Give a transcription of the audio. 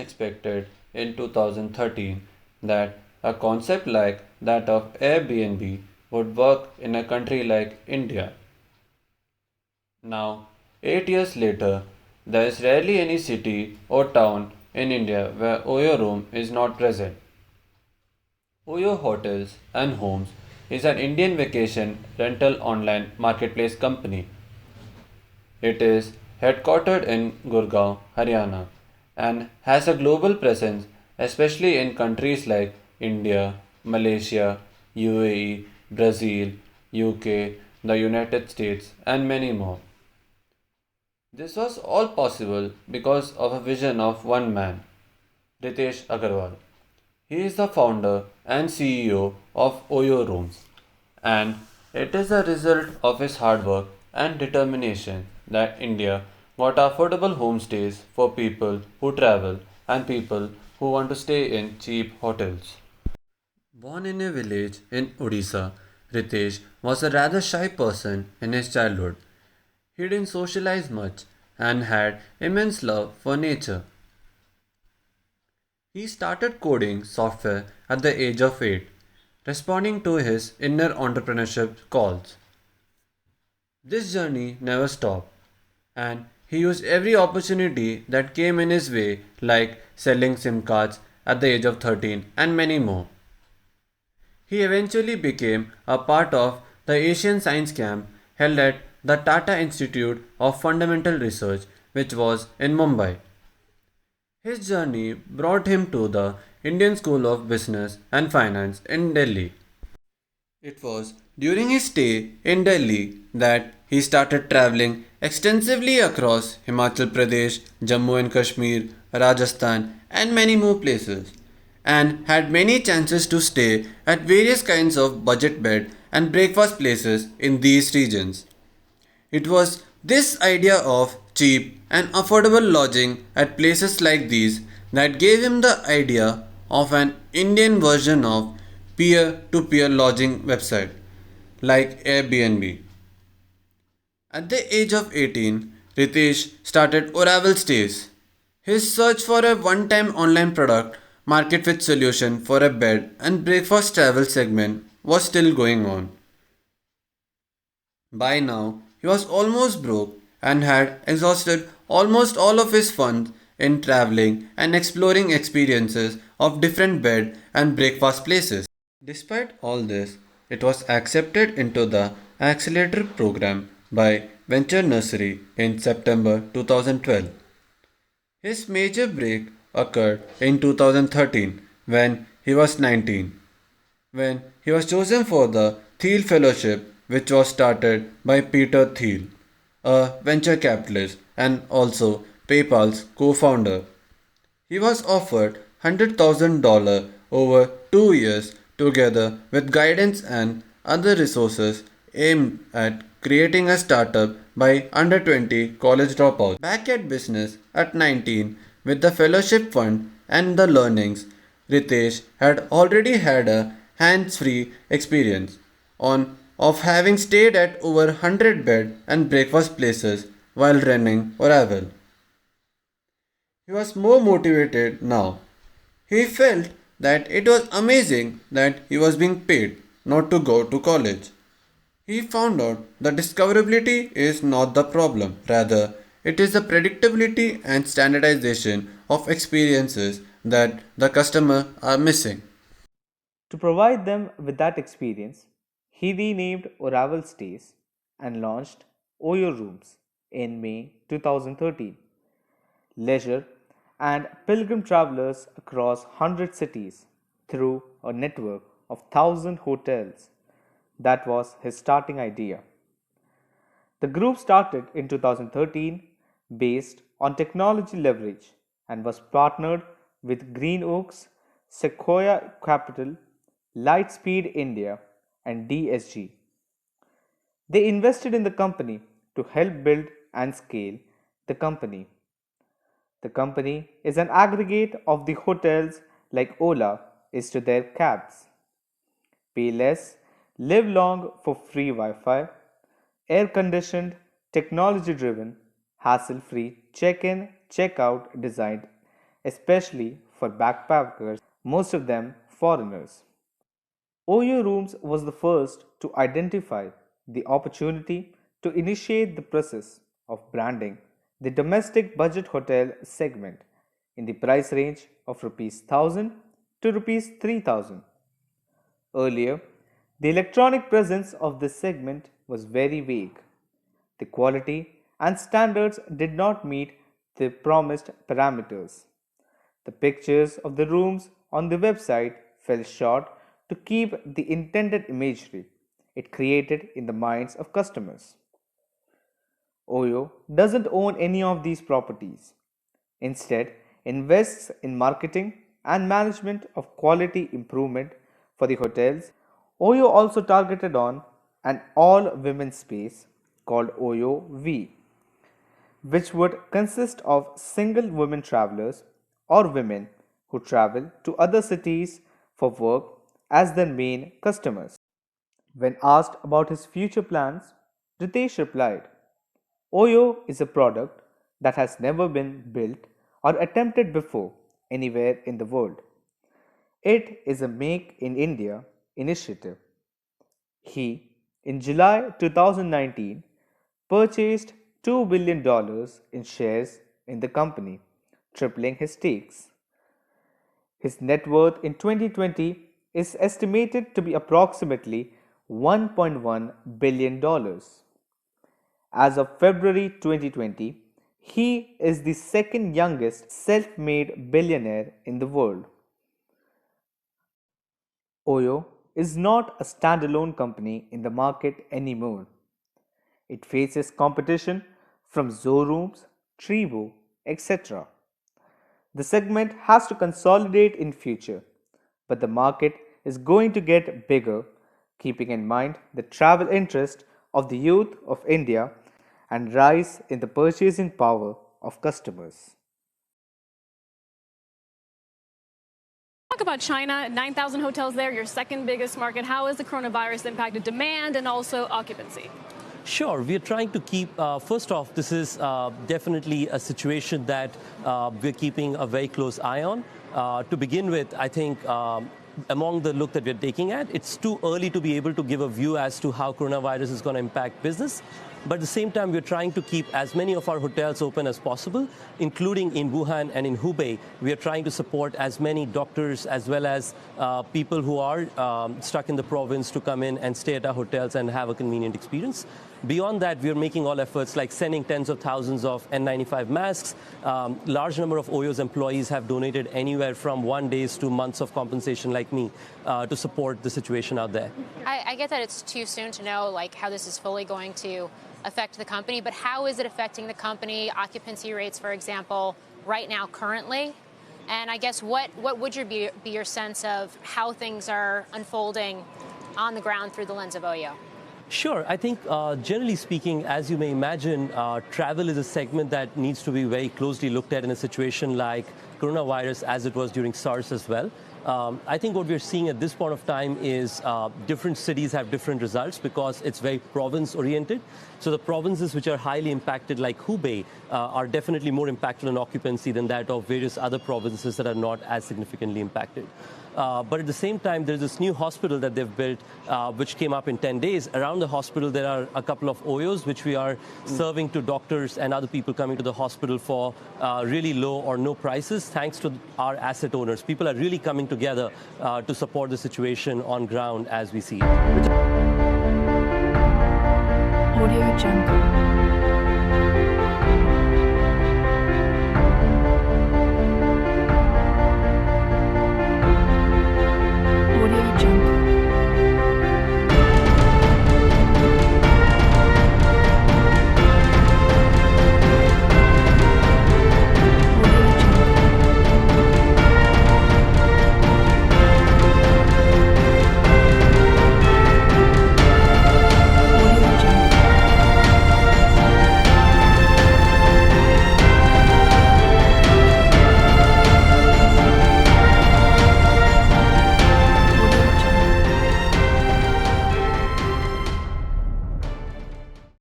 expected in 2013 that a concept like that of Airbnb would work in a country like India. Now, 8 years later, there is rarely any city or town in India where OYO Room is not present. OYO Hotels and Homes is an Indian vacation rental online marketplace company. It is headquartered in Gurgaon, Haryana, and has a global presence, especially in countries like India, Malaysia, UAE, Brazil, UK, the United States, and many more. This was all possible because of a vision of one man, Ritesh Agarwal. He is the founder and CEO of OYO Rooms, and it is a result of his hard work and determination that India got affordable homestays for people who travel and people who want to stay in cheap hotels. Born in a village in Odisha, Ritesh was a rather shy person in his childhood. He didn't socialize much and had immense love for nature. He started coding software at the age of 8, responding to his inner entrepreneurship calls. This journey never stopped, and he used every opportunity that came in his way, like selling SIM cards at the age of 13 and many more. He eventually became a part of the Asian Science Camp held at the Tata Institute of Fundamental Research, which was in Mumbai. His journey brought him to the Indian School of Business and Finance in Delhi. It was during his stay in Delhi that he started traveling extensively across Himachal Pradesh, Jammu and Kashmir, Rajasthan, and many more places, and had many chances to stay at various kinds of budget bed and breakfast places in these regions. It was this idea of cheap and affordable lodging at places like these that gave him the idea of an Indian version of peer to peer lodging website like Airbnb. At the age of 18, Ritesh started Oracle Stays. His search for a one time online product market fit solution for a bed and breakfast travel segment was still going on. By now, he was almost broke and had exhausted almost all of his funds in traveling and exploring experiences of different bed and breakfast places. Despite all this, it was accepted into the Accelerator program by Venture Nursery in September 2012. His major break occurred in 2013 when he was 19, when he was chosen for the Thiel Fellowship, which was started by Peter Thiel, a venture capitalist and also PayPal's co founder. He was offered $100,000 over 2 years together with guidance and other resources aimed at creating a startup by under 20 college dropouts. Back at business at 19 with the fellowship fund and the learnings, Ritesh had already had a hands-free experience on of having stayed at over 100 bed and breakfast places while running Oracle. He was more motivated now. He felt that it was amazing that he was being paid not to go to college. He found out that discoverability is not the problem, rather, it is the predictability and standardization of experiences that the customer are missing. To provide them with that experience, he renamed Oracle Stays and launched OYO Rooms in May 2013. Leisure and pilgrim travelers across 100 cities through a network of 1,000 hotels. That was his starting idea. The group started in 2013 based on technology leverage and was partnered with Green Oaks, Sequoia Capital, Lightspeed India, and DSG. They invested in the company to help build and scale the company. The company is an aggregate of the hotels like Ola is to their cabs. Pay less, live long for free Wi Fi, air conditioned, technology driven, hassle free check in, check out designed especially for backpackers, most of them foreigners. OYO Rooms was the first to identify the opportunity to initiate the process of branding the domestic budget hotel segment in the price range of Rs 1000 to Rs 3000. Earlier, the electronic presence of this segment was very vague. The quality and standards did not meet the promised parameters. The pictures of the rooms on the website fell short to keep the intended imagery it created in the minds of customers. OYO doesn't own any of these properties. Instead, invests in marketing and management of quality improvement for the hotels. OYO also targeted on an all-women space called OYO V, which would consist of single women travelers or women who travel to other cities for work as their main customers. When asked about his future plans, Ritesh replied, OYO is a product that has never been built or attempted before anywhere in the world. It is a Make in India initiative. He, in July 2019, purchased $2 billion in shares in the company, tripling his stakes. His net worth in 2020 is estimated to be approximately $1.1 billion. As of February 2020, he is the second youngest self made billionaire in the world. OYO is not a standalone company in the market anymore. It faces competition from Zo Rooms, Tribu, etc. The segment has to consolidate in future, but the market is going to get bigger, keeping in mind the travel interest of the youth of India and rise in the purchasing power of customers. Talk about China, 9,000 hotels there, your second biggest market. How has the coronavirus impacted demand and also occupancy? Sure. We are trying to keep, first off, this is definitely a situation that we're keeping a very close eye on. To begin with, I think among the look that we're taking at, it's too early to be able to give a view as to how coronavirus is going to impact business. But at the same time, we're trying to keep as many of our hotels open as possible, including in Wuhan and in Hubei. We are trying to support as many doctors as well as people who are stuck in the province to come in and stay at our hotels and have a convenient experience. Beyond that, we are making all efforts like sending tens of thousands of N95 masks. Large number of OYO's employees have donated anywhere from 1 day to months of compensation like me to support the situation out there. I get that it's too soon to know like how this is fully going to affect the company, but how is it affecting the company, occupancy rates, for example, right now currently? And I guess what would be your sense of how things are unfolding on the ground through the lens of OYO? Sure. I think generally speaking, as you may imagine, travel is a segment that needs to be very closely looked at in a situation like coronavirus, as it was during SARS as well. I think what we're seeing at this point of time is different cities have different results because it's very province-oriented. So the provinces which are highly impacted, like Hubei, are definitely more impacted on occupancy than that of various other provinces that are not as significantly impacted. But at the same time, there's this new hospital that they've built, which came up in 10 days. Around the hospital, there are a couple of OYOs, which we are serving to doctors and other people coming to the hospital for really low or no prices, thanks to our asset owners. People are really coming together to support the situation on ground as we see it. Audio Jungle.